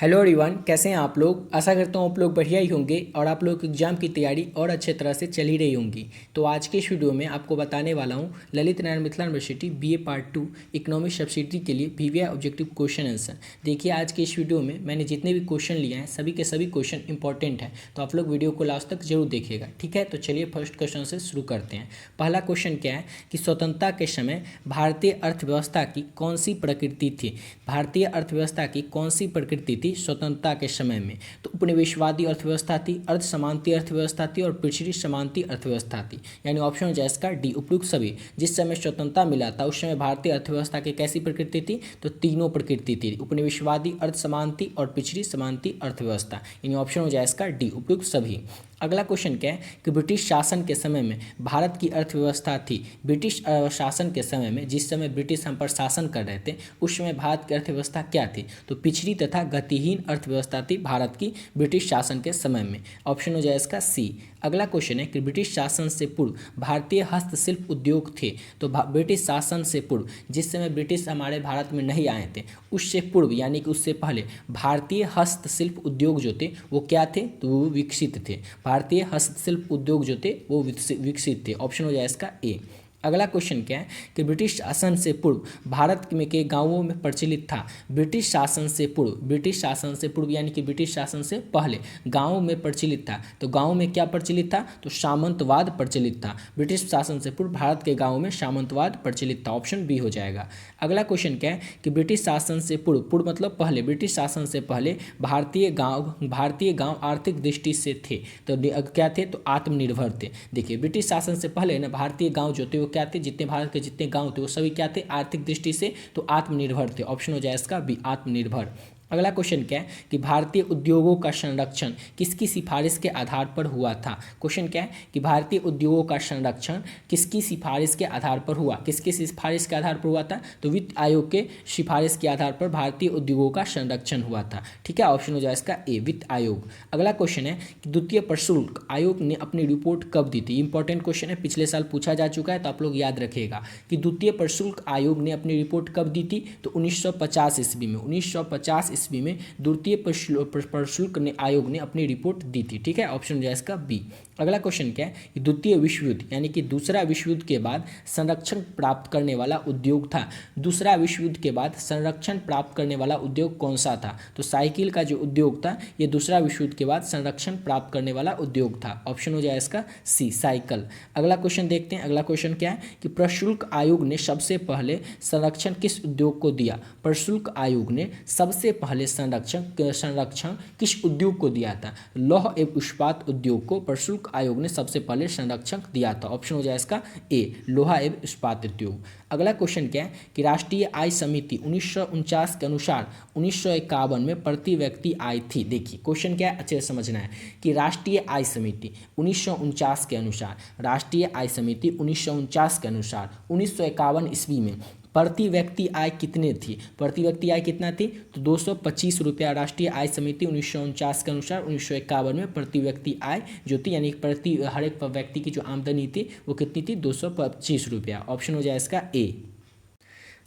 Hello everyone, कैसे हैं आप लोग। आशा करता हूँ आप लोग बढ़िया ही होंगे और आप लोग एग्जाम की तैयारी और अच्छे तरह से चल ही रही होंगी। तो आज के इस वीडियो में आपको बताने वाला हूँ Lalit Narayan Mithila university BA part 2 economic subsidy के लिए पीवीआई ऑब्जेक्टिव क्वेश्चन आंसर। देखिए आज के इस वीडियो में मैंने जितने भी क्वेश्चन लिए हैं सभी के सभी क्वेश्चन इंपॉर्टेंट हैं, तो आप लोग वीडियो को लास्ट तक जरूर देखिएगा। ठीक है, तो चलिए फर्स्ट क्वेश्चन से शुरू करते हैं। पहला क्वेश्चन क्या है कि स्वतंत्रता के समय भारतीय अर्थव्यवस्था की कौन सी प्रकृति थी। भारतीय अर्थव्यवस्था की कौन सी प्रकृति थी स्वतंत्रता के समय में। तो उपनिवेशवादी अर्थव्यवस्था थी, अर्ध समांती अर्थव्यवस्था थी और पिछड़ी समांती अर्थव्यवस्था थी। यानी ऑप्शन हो जाए इसका डी, उपयुक्त सभी। जिस समय स्वतंत्रता मिला था उस समय भारतीय अर्थव्यवस्था की कैसी प्रकृति थी, तो तीनों प्रकृति थी, उपनिवेशवादी, अर्ध समांती और पिछड़ी समांती अर्थव्यवस्था। यानी ऑप्शन हो जाए इसका डी, उपयुक्त सभी। अगला क्वेश्चन क्या है कि ब्रिटिश शासन के समय में भारत की अर्थव्यवस्था थी। ब्रिटिश शासन के समय में, जिस समय ब्रिटिश हम पर शासन कर रहे थे उस समय भारत की अर्थव्यवस्था क्या थी, तो पिछड़ी तथा गतिहीन अर्थव्यवस्था थी भारत की ब्रिटिश शासन के समय में। ऑप्शन हो जाए इसका सी। अगला क्वेश्चन है कि ब्रिटिश शासन से पूर्व भारतीय हस्तशिल्प उद्योग थे। तो ब्रिटिश शासन से पूर्व, जिस समय ब्रिटिश हमारे भारत में नहीं आए थे उससे पूर्व यानी कि उससे पहले भारतीय हस्तशिल्प उद्योग जो थे वो क्या थे, तो वो विकसित थे। भारतीय हस्तशिल्प उद्योग जो थे वो विकसित थे। ऑप्शन हो जाए इसका ए। अगला क्वेश्चन क्या है कि ब्रिटिश शासन से पूर्व भारत में के गांवों में प्रचलित था। ब्रिटिश शासन से पूर्व, ब्रिटिश शासन से पूर्व यानी कि ब्रिटिश शासन से पहले गांवों में प्रचलित था। तो गांवों में क्या प्रचलित था, तो सामंतवाद प्रचलित था। ब्रिटिश शासन से पूर्व भारत के गांवों में सामंतवाद प्रचलित था। ऑप्शन बी हो जाएगा। अगला क्वेश्चन क्या है कि ब्रिटिश शासन से पूर्व, पूर्व मतलब पहले, ब्रिटिश शासन से पहले भारतीय गांव आर्थिक दृष्टि से थे। तो क्या थे, तो आत्मनिर्भर थे। देखिए ब्रिटिश शासन से पहले ना भारतीय गांव जो थे वो क्या थे, जितने भारत के जितने गांव थे वो सभी क्या थे, आर्थिक दृष्टि से तो आत्मनिर्भर थे। ऑप्शन हो जाए इसका बी, आत्मनिर्भर। अगला क्वेश्चन क्या है कि भारतीय उद्योगों का संरक्षण किसकी सिफारिश के आधार पर हुआ था। क्वेश्चन क्या है कि भारतीय उद्योगों का संरक्षण किसकी सिफारिश के आधार पर हुआ, किसकी सिफारिश के आधार पर हुआ था, तो वित्त आयोग के सिफारिश के आधार पर भारतीय उद्योगों का संरक्षण हुआ था। ठीक है, ऑप्शन हो जाए इसका ए, वित्त आयोग। अगला क्वेश्चन है कि द्वितीय प्रशुल्क आयोग ने अपनी रिपोर्ट कब दी थी। इंपॉर्टेंट क्वेश्चन है, पिछले साल पूछा जा चुका है, तो आप लोग याद रखिएगा कि द्वितीय प्रशुल्क आयोग ने अपनी रिपोर्ट कब दी थी, तो 1950 ईस्वी में। 1950 ईस्वी में द्वितीय प्रशुल्क आयोग ने अपनी रिपोर्ट दी थी। ठीक है, ऑप्शन हो जाए इसका बी। अगला क्वेश्चन क्या है कि द्वितीय विश्व युद्ध यानी कि दूसरा विश्व युद्ध के बाद संरक्षण प्राप्त करने वाला उद्योग था। दूसरा विश्व युद्ध के बाद संरक्षण प्राप्त करने वाला उद्योग कौन सा था, तो साइकिल का जो उद्योग था ये दूसरा विश्व युद्ध के बाद संरक्षण प्राप्त करने वाला उद्योग था। ऑप्शन हो जाए इसका सी, साइकिल। अगला क्वेश्चन देखते हैं। अगला क्वेश्चन क्या है कि प्रशुल्क आयोग ने सबसे पहले संरक्षण किस उद्योग को दिया। प्रशुल्क आयोग ने सबसे पहले संरक्षण किस उद्योग को दिया था, लौह एवं इस्पात उद्योग को प्रशुल्क आयोग ने सबसे पहले संरक्षण दिया था। ऑप्शन हो जाए इसका ए, लोहा एवं इस्पात उद्योग। अगला क्वेश्चन क्या है कि राष्ट्रीय आय समिति 1949 के अनुसार 1951 में प्रति व्यक्ति आय थी। देखिए क्वेश्चन क्या है, अच्छे से समझना है कि राष्ट्रीय आय समिति 1949 के अनुसार, राष्ट्रीय आय समिति 1949 के अनुसार 1951 ईस्वी में प्रति व्यक्ति आय कितने थी, प्रति व्यक्ति आय कितना थी, तो 225 रुपया। राष्ट्रीय आय समिति 1949 के अनुसार 1951 में प्रति व्यक्ति आय जो थी यानी प्रति हर एक व्यक्ति की जो आमदनी थी वो कितनी थी, 225 रुपया। ऑप्शन हो जाए इसका ए।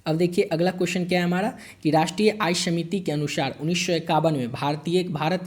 अब देखिए अगला क्वेश्चन क्या है हमारा कि राष्ट्रीय आय समिति के अनुसार 1951 में भारत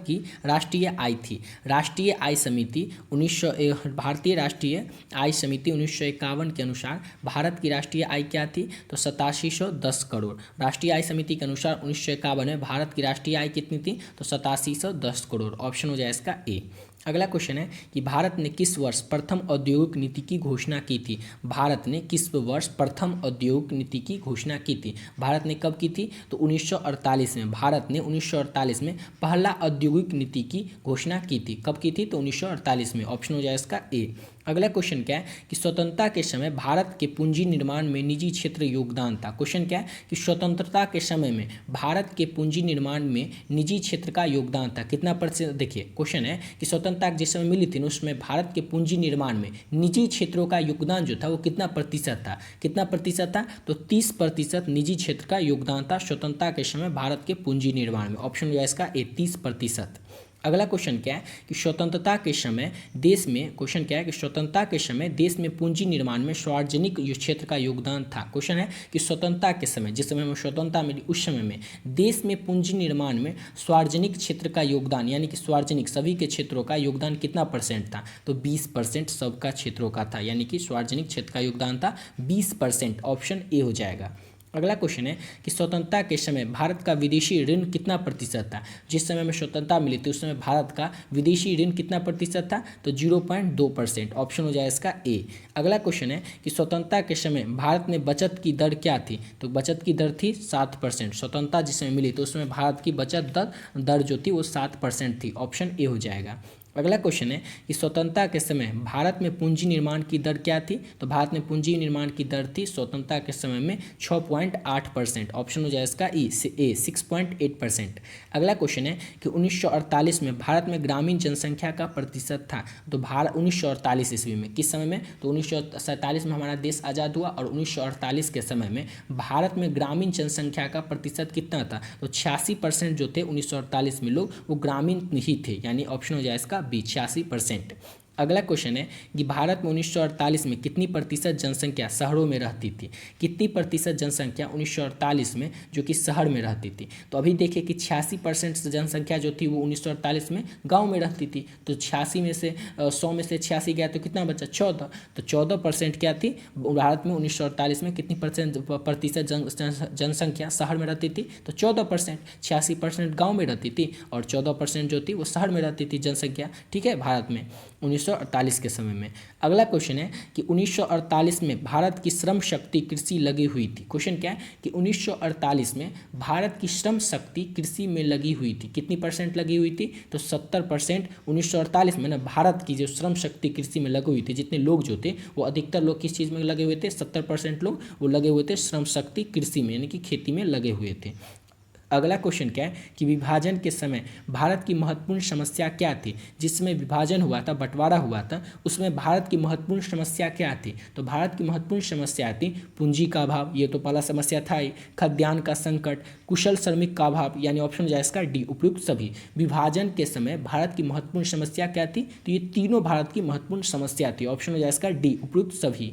की राष्ट्रीय आय थी। राष्ट्रीय आय समिति भारतीय राष्ट्रीय आय समिति 1951 के अनुसार भारत की राष्ट्रीय आय क्या थी, तो 8710 करोड़। राष्ट्रीय आय समिति के अनुसार 1951 में भारत की राष्ट्रीय आय कितनी थी, तो 8710 करोड़। ऑप्शन हो जाए इसका ए। अगला क्वेश्चन है कि भारत ने किस वर्ष प्रथम औद्योगिक नीति की घोषणा की थी। भारत ने किस वर्ष प्रथम औद्योगिक नीति की घोषणा की थी। भारत ने कब की थी, तो 1948 में। भारत ने 1948 में पहला औद्योगिक नीति की घोषणा की थी। कब की थी, तो 1948 में। ऑप्शन हो जाए इसका ए। अगला क्वेश्चन क्या है कि स्वतंत्रता के समय भारत के पूंजी निर्माण में निजी क्षेत्र योगदान था। क्वेश्चन क्या है कि स्वतंत्रता के समय में भारत के पूंजी निर्माण में निजी क्षेत्र का योगदान था। कितना प्रतिशत, देखिए क्वेश्चन है कि स्वतंत्रता जिस समय मिली थी उसमें भारत के पूंजी निर्माण में निजी क्षेत्रों का योगदान जो था वो कितना प्रतिशत था, कितना प्रतिशत था, तो 30% निजी क्षेत्र का योगदान था स्वतंत्रता के समय भारत के पूंजी निर्माण में। ऑप्शन हो जाए इसका ए, 30%। अगला क्वेश्चन क्या है कि स्वतंत्रता के समय देश में, क्वेश्चन क्या है कि स्वतंत्रता के समय देश में पूंजी निर्माण में सार्वजनिक क्षेत्र का योगदान था। क्वेश्चन है कि स्वतंत्रता के समय, जिस समय में स्वतंत्रता मिली उस समय में देश में पूंजी निर्माण में सार्वजनिक क्षेत्र का योगदान, यानी कि सार्वजनिक सभी के क्षेत्रों का योगदान कितना परसेंट था, तो 20% सबका क्षेत्रों का था, यानी कि सार्वजनिक क्षेत्र का योगदान था 20%। ऑप्शन ए हो जाएगा। अगला क्वेश्चन है कि स्वतंत्रता के समय भारत का विदेशी ऋण कितना प्रतिशत था। जिस समय में स्वतंत्रता मिली थी उस समय भारत का विदेशी ऋण कितना प्रतिशत था, तो 0.2%। ऑप्शन हो जाए इसका ए। अगला क्वेश्चन है कि स्वतंत्रता के समय भारत में बचत की दर क्या थी, तो बचत की दर थी 7%। स्वतंत्रता जिस समय मिली तो उस समय भारत की बचत दर जो थी वो 7% थी। ऑप्शन ए हो जाएगा। अगला क्वेश्चन है कि स्वतंत्रता के समय भारत में पूंजी निर्माण की दर क्या थी, तो भारत में पूंजी निर्माण की दर थी स्वतंत्रता के समय में 6.8%। ऑप्शन हो जाए इसका ए 6.8%। अगला क्वेश्चन है कि 1948 में भारत में ग्रामीण जनसंख्या का प्रतिशत था, तो भारत 1948 ईस्वी में किस समय में, तो 1947 में हमारा देश आज़ाद हुआ और 1948 के समय में भारत में ग्रामीण जनसंख्या का प्रतिशत कितना था, तो 86% जो थे 1948 में लोग वो ग्रामीण ही थे, यानी ऑप्शन हो जाए इसका बी 86%। अगला क्वेश्चन है कि भारत में 1948 में कितनी प्रतिशत जनसंख्या शहरों में रहती थी, कितनी प्रतिशत जनसंख्या 1948 में जो कि शहर में रहती थी, तो अभी देखिए कि 86% जनसंख्या जो थी वो 1948 में गांव में रहती थी, तो 86 में से 100 में से 86 गया तो कितना बचा 14, तो 14% क्या थी भारत में 1948 में कितनी प्रतिशत जनसंख्या शहर में रहती थी, तो 14%। 86% गाँव में रहती थी और 14% जो थी वो शहर में रहती थी जनसंख्या, ठीक है, भारत में 1948 के समय में। अगला क्वेश्चन है कि 1948 में भारत की श्रम शक्ति कृषि लगी हुई थी। क्वेश्चन क्या है कि 1948 में भारत की श्रम शक्ति कृषि में लगी हुई थी, कितनी परसेंट लगी हुई थी, तो 70%। 1948 में ना भारत की जो श्रम शक्ति कृषि में लगी हुई थी, जितने लोग जो थे वो अधिकतर लोग किस चीज़ में लगे हुए थे, 70% लोग वो लगे हुए थे श्रम शक्ति कृषि में, यानी कि खेती में लगे हुए थे। अगला क्वेश्चन क्या है कि विभाजन के समय भारत की महत्वपूर्ण समस्या क्या थी, जिसमें विभाजन हुआ था, बंटवारा हुआ था, उसमें भारत की महत्वपूर्ण समस्या क्या थी, तो भारत की महत्वपूर्ण समस्या थी पूंजी का अभाव, ये तो पहला समस्या था ही, खाद्यान्न का संकट, कुशल श्रमिक का अभाव, यानी ऑप्शन हो जाए इसका डी उपयुक्त सभी। विभाजन के समय भारत की महत्वपूर्ण समस्या क्या थी, तो ये तीनों भारत की महत्वपूर्ण समस्या थी। ऑप्शन हो जाए इसका डी उपयुक्त सभी।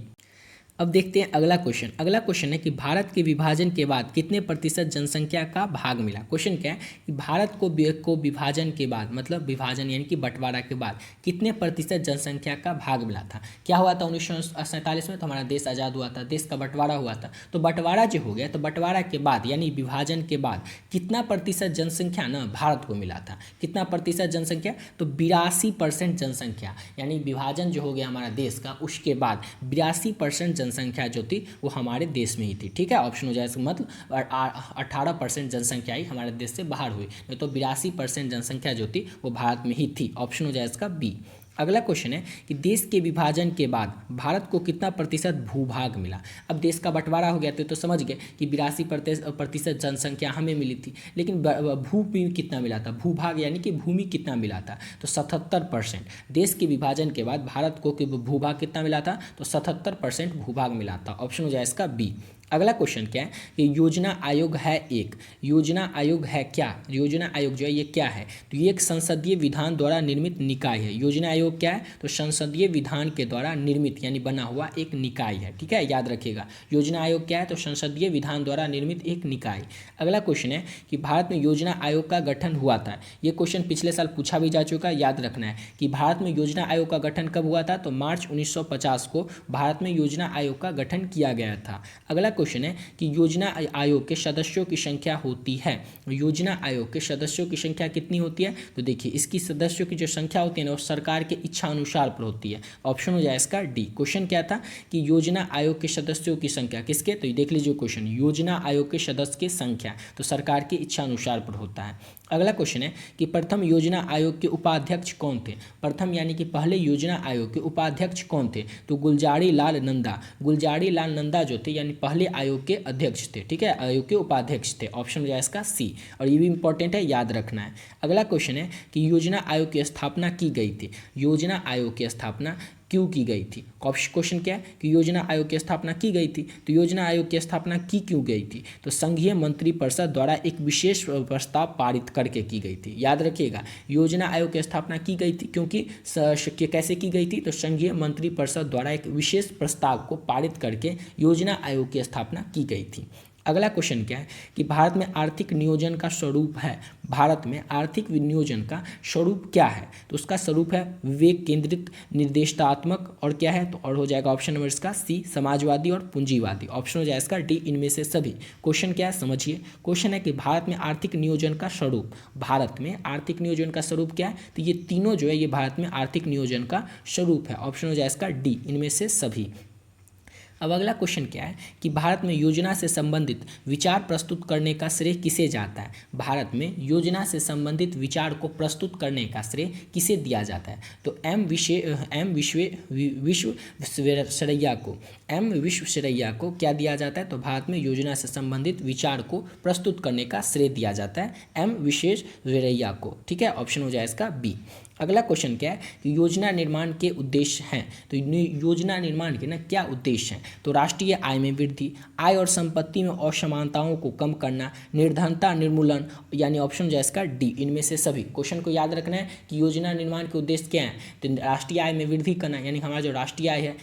अब देखते हैं अगला क्वेश्चन। अगला क्वेश्चन है कि भारत के विभाजन के बाद कितने प्रतिशत जनसंख्या का भाग मिला। क्वेश्चन क्या है कि भारत को विभाजन के बाद, मतलब विभाजन यानी कि बंटवारा के बाद कितने प्रतिशत जनसंख्या का भाग मिला था। क्या हुआ था 1947 में, तो हमारा देश आज़ाद हुआ था, देश का बंटवारा हुआ था, तो बंटवारा जो हो गया, तो बंटवारा के बाद यानी विभाजन के बाद कितना प्रतिशत जनसंख्या ना भारत को मिला था, कितना प्रतिशत जनसंख्या, तो 82% जनसंख्या, यानी विभाजन जो हो गया हमारा देश का उसके बाद 82% जनसंख्या जो थी वो हमारे देश में ही थी, ठीक है। ऑप्शन हो जाए इसका मतलब 18% जनसंख्या ही हमारे देश से बाहर हुई, नहीं तो 82% जनसंख्या जो थी वो भारत में ही थी। ऑप्शन हो जाए इसका बी। अगला क्वेश्चन है कि देश के विभाजन के बाद भारत को कितना प्रतिशत भूभाग मिला। अब देश का बंटवारा हो गया तो समझ गए कि 82% जनसंख्या हमें मिली थी, लेकिन भू भी कितना मिला था, भूभाग यानी कि भूमि कितना मिला था, तो 77%। देश के विभाजन के बाद भारत को भूभाग कितना मिला था, तो 77% भूभाग मिला था। ऑप्शन हो जाए इसका बी। अगला क्वेश्चन क्या है कि योजना आयोग है एक, योजना आयोग है क्या, योजना आयोग जो है ये क्या है, तो ये एक संसदीय विधान द्वारा निर्मित निकाय है। योजना आयोग क्या है, तो संसदीय विधान के द्वारा निर्मित यानी बना हुआ एक निकाय है, ठीक है, याद रखिएगा। योजना आयोग क्या है, तो संसदीय विधान द्वारा निर्मित एक निकाय। अगला क्वेश्चन है कि भारत में योजना आयोग का गठन हुआ था। ये क्वेश्चन पिछले साल पूछा भी जा चुका है, याद रखना है कि भारत में योजना आयोग का गठन कब हुआ था, तो मार्च 1950 को भारत में योजना आयोग का गठन किया गया था। अगला क्वेश्चन है कि योजना आयोग के सदस्यों की संख्या होती है, योजना आयोग के सदस्यों की संख्या कितनी होती है, तो देखिए इसकी सदस्यों की जो संख्या होती है ना वो सरकार के इच्छा अनुसार पर होती है। ऑप्शन हो जाए इसका डी। क्वेश्चन क्या था कि योजना आयोग के सदस्यों की संख्या किसके, तो ये देख लीजिए क्वेश्चन, योजना आयोग के सदस्य की संख्या तो सरकार की इच्छा अनुसार पर होता है। अगला क्वेश्चन है कि प्रथम योजना आयोग के उपाध्यक्ष कौन थे, प्रथम यानी कि पहले योजना आयोग के उपाध्यक्ष कौन थे, तो गुलजारी लाल नंदा, गुलजारी लाल नंदा जो थे यानी पहले आयोग के अध्यक्ष थे, ठीक है, आयोग के उपाध्यक्ष थे। ऑप्शन हो जाए इसका सी, और ये भी इंपॉर्टेंट है, याद रखना है। अगला क्वेश्चन है कि योजना आयोग की स्थापना की गई थी, योजना आयोग की स्थापना क्यों की गई थी? क्वेश्चन क्या है कि योजना आयोग की स्थापना की गई थी, तो योजना आयोग की स्थापना की क्यों गई थी? तो संघीय मंत्रिपरिषद द्वारा एक विशेष प्रस्ताव पारित करके की गई थी। याद रखिएगा, योजना आयोग की स्थापना की गई थी क्योंकि कैसे की गई थी? तो संघीय मंत्रिपरिषद द्वारा एक विशेष प्रस्ताव को पारित करके योजना आयोग की स्थापना की गई थी। अगला क्वेश्चन क्या है कि भारत में आर्थिक नियोजन का स्वरूप है, भारत में आर्थिक नियोजन का स्वरूप क्या है? तो उसका स्वरूप है विवेक केंद्रित, निर्देशात्मक और क्या है? तो और हो जाएगा ऑप्शन नंबर इसका सी, समाजवादी और पूंजीवादी। ऑप्शन हो जाएगा इसका डी, इनमें से सभी। क्वेश्चन क्या है समझिए, क्वेश्चन है कि भारत में आर्थिक नियोजन का स्वरूप, भारत में आर्थिक नियोजन का स्वरूप क्या है? तो ये तीनों जो है ये भारत में आर्थिक नियोजन का स्वरूप है। ऑप्शन हो जाएगा इसका डी, इनमें से सभी। अब अगला क्वेश्चन क्या है कि भारत में योजना से संबंधित विचार प्रस्तुत करने का श्रेय किसे जाता है? भारत में योजना से संबंधित विचार को प्रस्तुत करने का श्रेय किसे दिया जाता है? तो एम विश्वेश्वरैया को क्या दिया जाता है? तो भारत में योजना से संबंधित विचार को प्रस्तुत करने का श्रेय दिया जाता है एम विश्वेश्वरैया को। ठीक है, ऑप्शन हो जाए इसका बी। अगला क्वेश्चन क्या है कि योजना निर्माण के उद्देश्य हैं, तो योजना निर्माण के ना क्या उद्देश्य हैं? तो राष्ट्रीय आय में वृद्धि, आय और संपत्ति में असमानताओं को कम करना, निर्धनता निर्मूलन, यानी ऑप्शन जो है इसका डी, इनमें से सभी। क्वेश्चन को याद रखना है कि योजना निर्माण के उद्देश्य क्या है? तो राष्ट्रीय आय में वृद्धि करना, यानी हमारा जो राष्ट्रीय आय है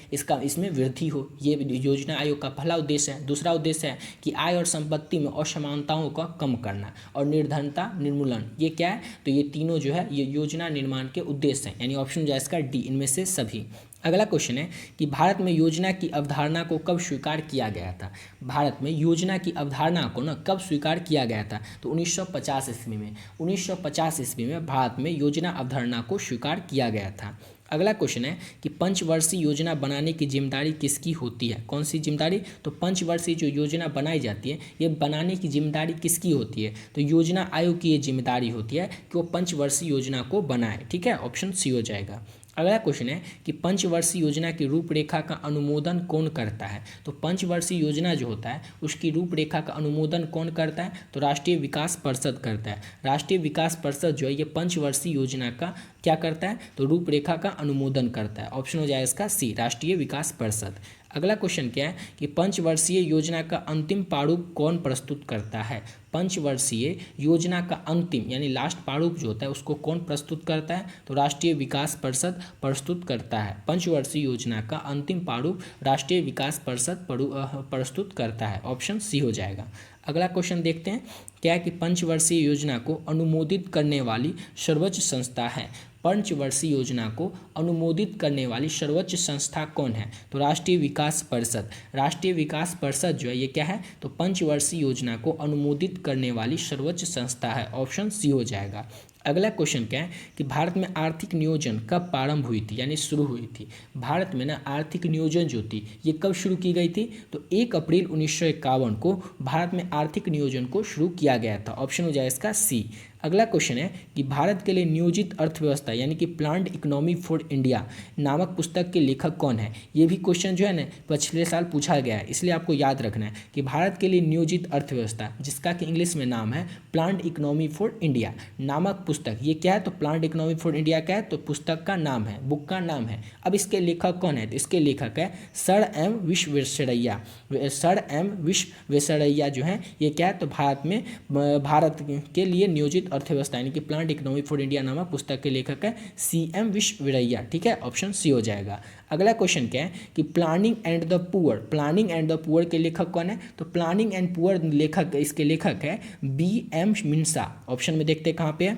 इसमें वृद्धि हो, ये योजना आयोग का पहला उद्देश्य है। दूसरा उद्देश्य है कि आय और संपत्ति में असमानताओं का कम करना, और निर्धनता निर्मूलन, ये क्या है? तो ये तीनों जो है ये योजना निर्माण के उद्देश्य हैं, यानी ऑप्शन जो है इसका डी, इनमें से सभी। अगला क्वेश्चन है कि भारत में योजना की अवधारणा को कब स्वीकार किया गया था? भारत में योजना की अवधारणा को ना कब स्वीकार किया गया था? तो 1950 ईस्वी में। 1950 ईस्वी में भारत में योजना अवधारणा को स्वीकार किया गया था। अगला क्वेश्चन है कि पंचवर्षीय योजना बनाने की जिम्मेदारी किसकी होती है? कौन सी जिम्मेदारी? तो पंचवर्षीय जो योजना बनाई जाती है ये बनाने की जिम्मेदारी किसकी होती है? तो योजना आयोग की ये जिम्मेदारी होती है कि वो पंचवर्षीय योजना को बनाए। ठीक है, ऑप्शन सी हो जाएगा। अगला क्वेश्चन है कि पंचवर्षीय योजना की रूपरेखा का अनुमोदन कौन करता है? तो पंचवर्षीय योजना जो होता है उसकी रूपरेखा का अनुमोदन कौन करता है? तो राष्ट्रीय विकास परिषद करता है। राष्ट्रीय विकास परिषद जो है ये पंचवर्षीय योजना का क्या करता है? तो रूपरेखा का अनुमोदन करता है। ऑप्शन हो जाएगा इसका सी, राष्ट्रीय विकास परिषद। अगला क्वेश्चन क्या है कि पंचवर्षीय योजना का अंतिम प्रारूप कौन प्रस्तुत करता है? पंचवर्षीय योजना का अंतिम यानी लास्ट प्रारूप जो होता है उसको कौन प्रस्तुत करता है? तो राष्ट्रीय विकास परिषद प्रस्तुत करता है। पंचवर्षीय योजना का अंतिम प्रारूप राष्ट्रीय विकास परिषद प्रस्तुत करता है। ऑप्शन सी हो जाएगा। अगला क्वेश्चन देखते हैं क्या है कि पंचवर्षीय योजना को अनुमोदित करने वाली सर्वोच्च संस्था है? पंचवर्षीय योजना को अनुमोदित करने वाली सर्वोच्च संस्था कौन है? तो राष्ट्रीय विकास परिषद। राष्ट्रीय विकास परिषद जो है ये क्या है? तो पंचवर्षीय योजना को अनुमोदित करने वाली सर्वोच्च संस्था है। ऑप्शन सी हो जाएगा। अगला क्वेश्चन क्या है कि भारत में आर्थिक नियोजन कब प्रारंभ हुई थी यानी शुरू हुई थी? भारत में ना आर्थिक नियोजन जो थी ये कब शुरू की गई थी? तो 1 अप्रैल 1951 को भारत में आर्थिक नियोजन को शुरू किया गया था। ऑप्शन हो जाएगा इसका सी। अगला क्वेश्चन है कि भारत के लिए नियोजित अर्थव्यवस्था यानी कि प्लान्ड इकोनॉमी फॉर इंडिया नामक पुस्तक के लेखक कौन है? ये भी क्वेश्चन जो है ना पिछले साल पूछा गया है, इसलिए आपको याद रखना है कि भारत के लिए नियोजित अर्थव्यवस्था जिसका कि इंग्लिश में नाम है प्लान्ड इकोनॉमी फॉर इंडिया नामक पुस्तक, ये क्या है? तो प्लान्ड इकोनॉमी फॉर इंडिया क्या है? तो पुस्तक का नाम है, बुक का नाम है। अब इसके लेखक कौन है? तो इसके लेखक है sir M Visvesvaraya. Sir M Visvesvaraya जो है ये क्या है? तो भारत के लिए नियोजित अर्थव्यवस्था यानी कि प्लान्ड इकोनॉमी फॉर इंडिया नामक पुस्तक के लेखक है CM विश्वेश्वरैया। ठीक है, ऑप्शन सी हो जाएगा। अगला क्वेश्चन क्या है कि प्लानिंग एंड द पुअर के लेखक कौन है? तो प्लानिंग एंड पुअर लेखक इसके लेखक है BM मिन्सा। ऑप्शन में देखते हैं कहाँ पे है,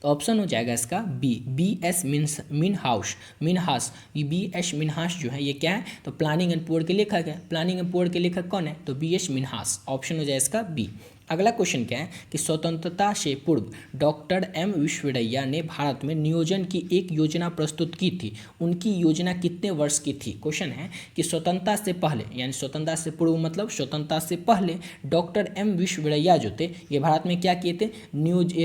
तो ऑप्शन हो जाएगा इसका BS मिन्हास। ये BS मिन्हास जो है ये क्या है? तो प्लानिंग एंड पुअर के लेखक है। प्लानिंग एंड पुअर के लेखक कौन है? तो BS मिन्हास। ऑप्शन हो जाएगा इसका बी। अगला क्वेश्चन क्या है कि स्वतंत्रता से पूर्व डॉक्टर एम विश्वेश्वरैया ने भारत में नियोजन की एक योजना प्रस्तुत की थी। उनकी योजना कितने वर्ष की थी? क्वेश्चन है कि स्वतंत्रता से पहले यानी स्वतंत्रता से पूर्व मतलब स्वतंत्रता से पहले डॉक्टर एम विश्वेश्वरैया जो थे ये भारत में क्या किए थे?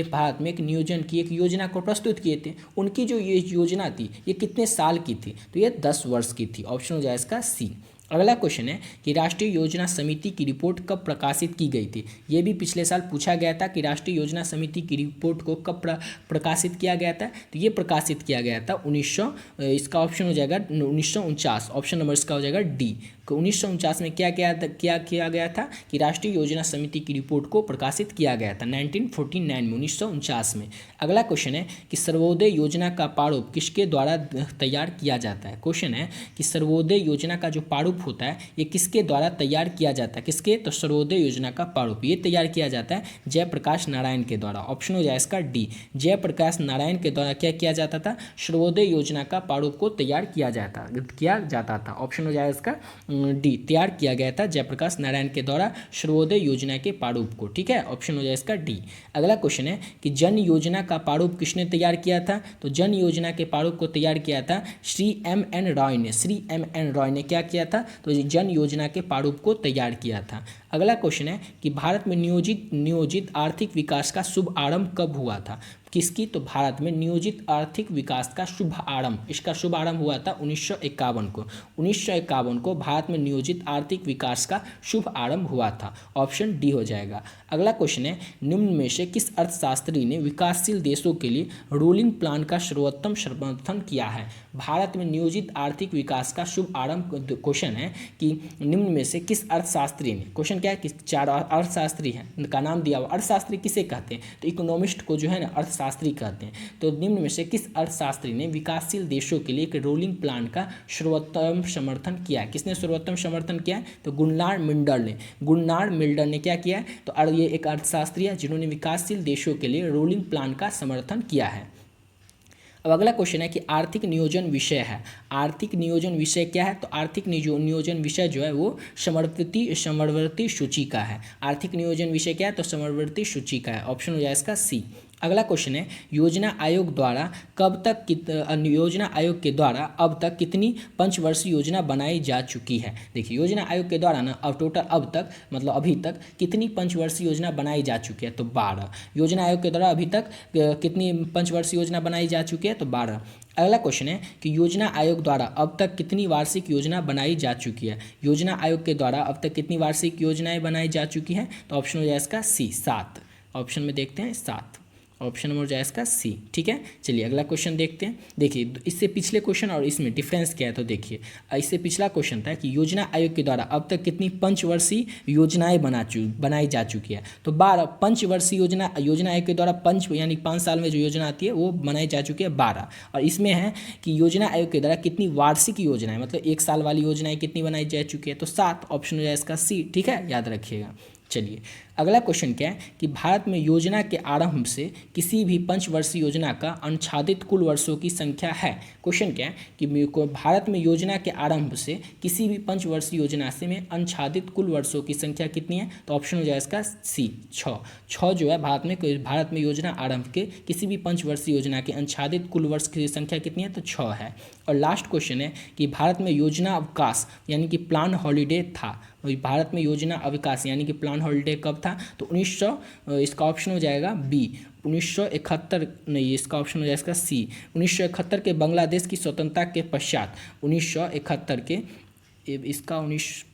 भारत में एक नियोजन की एक योजना को प्रस्तुत किए थे। उनकी जो ये योजना थी ये कितने साल की थी? तो ये 10 वर्ष की थी। ऑप्शन हो जाए इसका सी। अगला क्वेश्चन है कि राष्ट्रीय योजना समिति की रिपोर्ट कब प्रकाशित की गई थी। ये भी पिछले साल पूछा गया था कि राष्ट्रीय योजना समिति की रिपोर्ट को कब प्रकाशित किया गया था। तो ये प्रकाशित किया गया था 1900, इसका ऑप्शन हो जाएगा 1949, ऑप्शन नंबर इसका हो जाएगा डी। 1949 में क्या किया गया था कि राष्ट्रीय योजना समिति की रिपोर्ट को प्रकाशित किया गया था 1949 में, 1949 में। अगला क्वेश्चन है कि सर्वोदय योजना का प्रारूप किसके द्वारा तैयार किया जाता है। क्वेश्चन है कि सर्वोदय योजना का जो प्रारूप होता है ये किसके द्वारा तैयार किया जाता है, किसके, तो सर्वोदय योजना का प्रारूप ये तैयार किया जाता है जयप्रकाश नारायण के द्वारा। ऑप्शन हो जाए इसका डी, जयप्रकाश नारायण के द्वारा क्या किया जाता था, सर्वोदय योजना का प्रारूप को तैयार किया जाता था। ऑप्शन हो जाए इसका डी, तैयार किया गया था जयप्रकाश नारायण के द्वारा सर्वोदय योजना के प्रारूप को। ठीक है, ऑप्शन हो जाए इसका डी। अगला क्वेश्चन है कि जन योजना का प्रारूप किसने तैयार किया था। तो जन योजना के प्रारूप को तैयार किया था श्री M.N. रॉय ने। श्री M.N. रॉय ने क्या किया था, तो जन योजना के प्रारूप को तैयार किया था। अगला क्वेश्चन है कि भारत में नियोजित आर्थिक विकास का शुभ आरंभ कब हुआ था। किसकी, तो भारत में नियोजित आर्थिक विकास का शुभ आरंभ, इसका शुभ आरंभ हुआ था 1951 को। 1951 को भारत में नियोजित आर्थिक विकास का शुभ आरंभ हुआ था। ऑप्शन डी हो जाएगा। अगला क्वेश्चन है निम्न में से किस अर्थशास्त्री ने विकासशील देशों के लिए रोलिंग प्लान का सर्वोत्तम समर्थन किया है। भारत में नियोजित आर्थिक विकास का शुभ आरंभ, क्वेश्चन है कि निम्न में से किस अर्थशास्त्री ने, क्वेश्चन क्या है कि 4 अर्थशास्त्री हैं का नाम दिया हुआ। अर्थशास्त्री किसे कहते हैं, तो इकोनॉमिस्ट को जो है ना अर्थशास्त्री कहते हैं। तो निम्न में से किस अर्थशास्त्री ने विकासशील देशों के लिए एक रोलिंग प्लान का सर्वोत्तम समर्थन किया है। किसने सर्वोत्तम समर्थन किया है, तो गुलनार मिल्डर ने क्या किया है, तो ये एक अर्थशास्त्री है जिन्होंने विकासशील देशों के लिए रोलिंग प्लान का समर्थन किया है। अब अगला क्वेश्चन है कि आर्थिक नियोजन विषय है। आर्थिक नियोजन विषय क्या है, तो आर्थिक नियोजन विषय जो है वो समवर्ती सूची का है। आर्थिक नियोजन विषय क्या है, तो समवर्ती सूची का है। ऑप्शन हो जाए इसका सी। अगला क्वेश्चन है योजना आयोग द्वारा योजना आयोग के द्वारा अब तक कितनी पंचवर्षीय योजना बनाई जा चुकी है। देखिए योजना आयोग के द्वारा ना अब टोटल अब तक मतलब अभी तक कितनी पंचवर्षीय योजना बनाई जा चुकी है, तो 12। योजना आयोग के द्वारा अभी तक कितनी पंचवर्षीय योजना बनाई जा चुकी है, तो 12। अगला क्वेश्चन है कि योजना आयोग द्वारा अब तक कितनी वार्षिक योजना बनाई जा चुकी है। योजना आयोग के द्वारा अब तक कितनी वार्षिक योजनाएं बनाई जा चुकी हैं, तो ऑप्शन हो जाए इसका सी, 7। ऑप्शन में देखते हैं 7, ऑप्शन नंबर हो जाए इसका सी। ठीक है, चलिए अगला क्वेश्चन देखते हैं। देखिए इससे पिछले क्वेश्चन और इसमें डिफरेंस क्या है, तो देखिए इससे पिछला क्वेश्चन था कि योजना आयोग के द्वारा अब तक कितनी पंचवर्षीय योजनाएं बनाई जा चुकी है, तो 12 पंचवर्षीय योजना आयोग के द्वारा यानी 5 साल में जो योजना आती है वो बनाई जा चुकी है 12। और इसमें है कि योजना आयोग के द्वारा कितनी वार्षिक योजनाएं मतलब 1 साल वाली योजनाएं कितनी बनाई जा चुकी है, तो 7। ऑप्शन हो जाए इसका सी। ठीक है, याद रखिएगा। चलिए अगला क्वेश्चन क्या है कि भारत में योजना के आरंभ से किसी भी पंचवर्षीय योजना का अनुच्छादित कुल वर्षों की संख्या है। क्वेश्चन क्या है कि भारत में योजना के आरंभ से किसी भी पंचवर्षीय योजना से में अनुच्छादित कुल वर्षों की संख्या कितनी है, तो ऑप्शन हो जाए इसका सी, 6 जो है भारत में योजना आरंभ के किसी भी पंचवर्षीय योजना के अनुच्छादित कुल वर्ष की संख्या कितनी है, तो 6 है। और लास्ट क्वेश्चन है कि भारत में योजना अवकाश यानी कि प्लान हॉलीडे था। भारत में योजना अवकाश यानी कि प्लान हॉलीडे कब था, तो 1900, इसका ऑप्शन हो जाएगा बी, 1971 नहीं, इसका ऑप्शन हो जाएगा इसका सी। 1971 के बांग्लादेश की स्वतंत्रता के पश्चात 1971 के इसका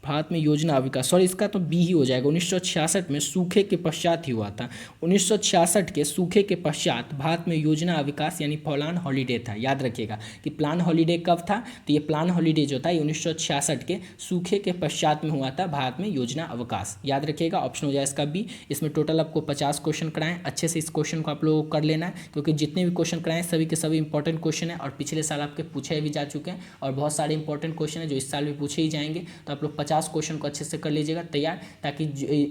भारत में योजना अविकास इसका तो बी ही हो जाएगा। 1966 में सूखे के पश्चात ही हुआ था। 1966 के सूखे के पश्चात भारत में योजना अविकास यानी प्लान हॉलीडे था। याद रखिएगा कि प्लान हॉलीडे कब था, तो ये प्लान हॉलीडे जो था 1966 के सूखे के पश्चात में हुआ था भारत में योजना अवकाश। याद रखिएगा, ऑप्शन हो जाए इसका बी। इसमें टोटल आपको 50 क्वेश्चन कराएं, अच्छे से इस क्वेश्चन को आप लोगों को कर लेना है क्योंकि जितने भी क्वेश्चन कराएं सभी के सभी इंपॉर्टेंट क्वेश्चन है और पिछले साल आपके पूछे भी जा चुके हैं और बहुत सारे इंपॉर्टेंट क्वेश्चन है जो इस साल भी पूछे ही जाएंगे। तो आप लोग 50 क्वेश्चन को अच्छे से कर लीजिएगा तैयार, ताकि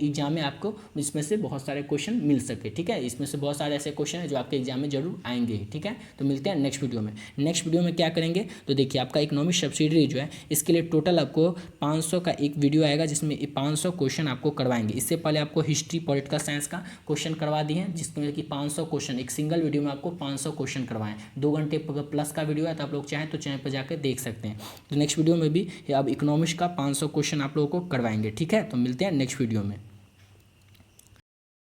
एग्जाम में आपको इसमें से बहुत सारे क्वेश्चन मिल सके। ठीक है, इसमें से बहुत सारे ऐसे क्वेश्चन है जो आपके एग्जाम में जरूर आएंगे। ठीक है, तो मिलते हैं नेक्स्ट वीडियो में। नेक्स्ट वीडियो में क्या करेंगे, तो देखिए आपका इकोनॉमिक सब्सिडरी जो है इसके लिए टोटल आपको 500 का एक वीडियो आएगा जिसमें 500 क्वेश्चन आपको करवाएंगे। इससे पहले आपको हिस्ट्री पॉलिटिकल साइंस का क्वेश्चन करवा दिए हैं जिसमें कि 500 क्वेश्चन एक सिंगल वीडियो में आपको 500 क्वेश्चन करवाएं। 2 घंटे प्लस का वीडियो है, तो आप लोग चाहें तो चैनल पर जाकर देख सकते हैं। तो नेक्स्ट वीडियो में भी अब इकोनॉमिक्स का 500 क्वेश्चन आप लोगों को करवाएंगे। ठीक है, तो मिलते हैं नेक्स्ट वीडियो में।